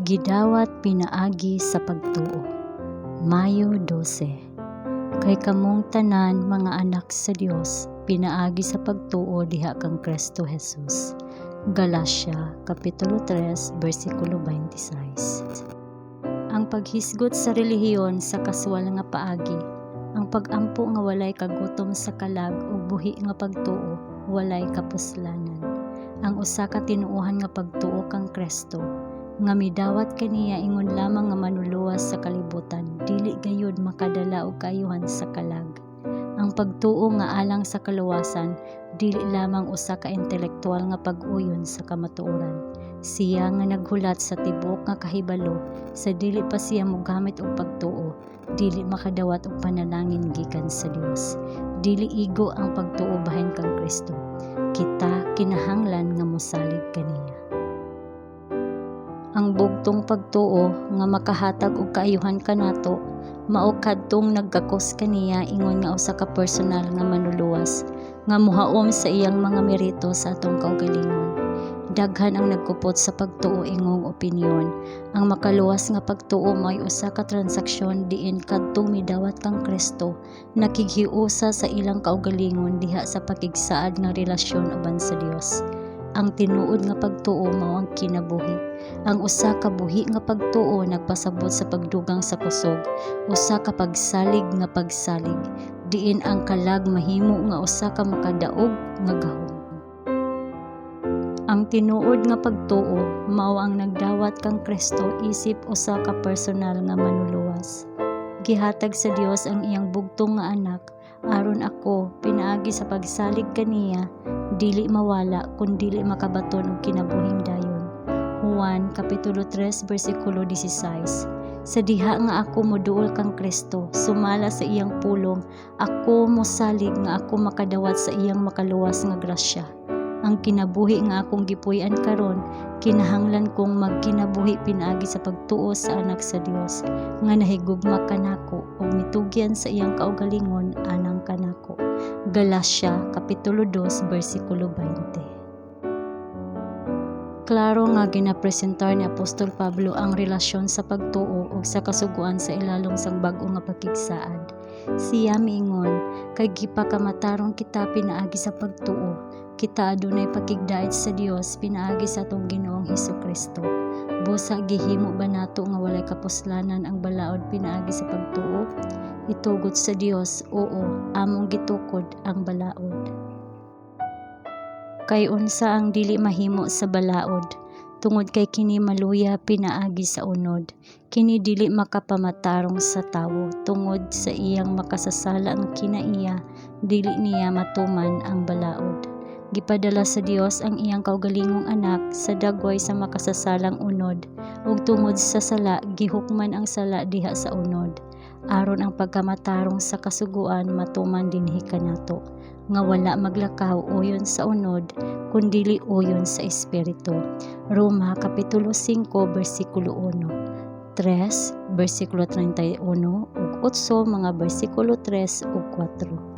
Gidawat pinaagi sa pagtuo. Mayo 12. Kay kamong tanan mga anak sa Dios, pinaagi sa pagtuo diha kang Kristo Jesus. Galacia kapitulo 3 bersikulo 26. Ang paghisgot sa relihiyon sa kaswal nga paagi, ang pagampo nga walay kagutom sa kalag ug buhi nga pagtuo, walay kapuslanan. Ang usa ka tinuohan nga pagtuo kang Kristo, nga midawat kaniya ingon lamang nga manuluwas sa kalibutan, dili gayud makadala og kaayuhan sa kalag. Ang pagtuo nga alang sa kaluwasan, dili lamang usa ka intelektual nga pag-uyon sa kamatuoran. Siya nga naghulat sa tibuok nga kahibalo, sa dili pa siya mogamit og pagtuo, dili makadawat og panalangin gikan sa Dios. Dili igo ang pagtuo bahin kang Kristo. Kita kinahanglan nga mosalig kaniya. Ang bugtong pagtuo nga makahatag og kaayuhan kanato, mao kadtong nagkakos kaniya ingon nga usa ka personal nga manluluwas nga mohaom sa iyang mga merito sa atong kaugalingon. Daghan ang nagkupot sa pagtuo ingong opinyon. Ang makaluwas nga pagtuo may usa ka transaksyon diin kadtong midawat kang Kristo, nakighiusa sa ilang kaugalingon diha sa pakigsaad nga relasyon uban sa Dios. Ang tinuod nga pagtuo mao ang kinabuhi. Ang usa ka buhi nga pagtuo nagpasabot sa pagdugang sa kusog, usa ka pagsalig nga pagsalig, diin ang kalag mahimo nga usa ka makadaog nga gahom. Ang tinuod nga pagtuo mao ang nagdawat kang Kristo isip usa ka personal nga manluluwas. Gihatag sa Dios ang iyang bugtong nga anak aron ako pinaagi sa pagsalig kaniya, dili mawala kun dili makabaton og kinabuhing dayon. Juan kapitulo 3 bersikulo 16. Sa diha nga ako moduol kang Kristo, sumala sa iyang pulong, ako mosalig nga ako makadawat sa iyang makaluwas nga grasya. Ang kinabuhi nga akong gipuy-an karon, kinahanglan kong magkinabuhi pinaagi sa pagtuo sa anak sa Dios, nga nahigugma kanako ug mitugyan sa iyang kaugalingon anang kanako. Galacia kapitulo 2 bersikulo 20. Klaro nga ginapresentar ni Apostol Pablo ang relasyon sa pagtuo ug sa kasuguan sa ilalom sang bag-o nga pagkigsaad. Siya miingon, kay gipakamatarong kita pinaagi sa pagtuo, kita adunay pakigdait sa Dios pinaagi sa atong Ginoong Hesukristo. Busa gihimo ba nato nga walay kapuslanan ang balaod pinaagi sa pagtuo? Itugot sa Dios, oo, among gitukod ang balaod. Kay unsa ang dili mahimo sa balaod, tungod kay kini maluya pinaagi sa unod. Kini dili makapamatarong sa tawo, tungod sa iyang makasasala ang kinaiya, dili niya matuman ang balaod. Gipadala sa Dios ang iyang kaugalingong anak sa dagway sa makasasalang unod, ug tungod sa sala gihukman ang sala diha sa unod, aron ang pagkamatarong sa kasuguan matuman dinhi kanato, nga wala maglakaw uyon sa unod, kundili uyon sa espiritu. Roma kapitulo 5 bersikulo 1, 3 bersikulo 31 ug 8 mga bersikulo 3 ug 4.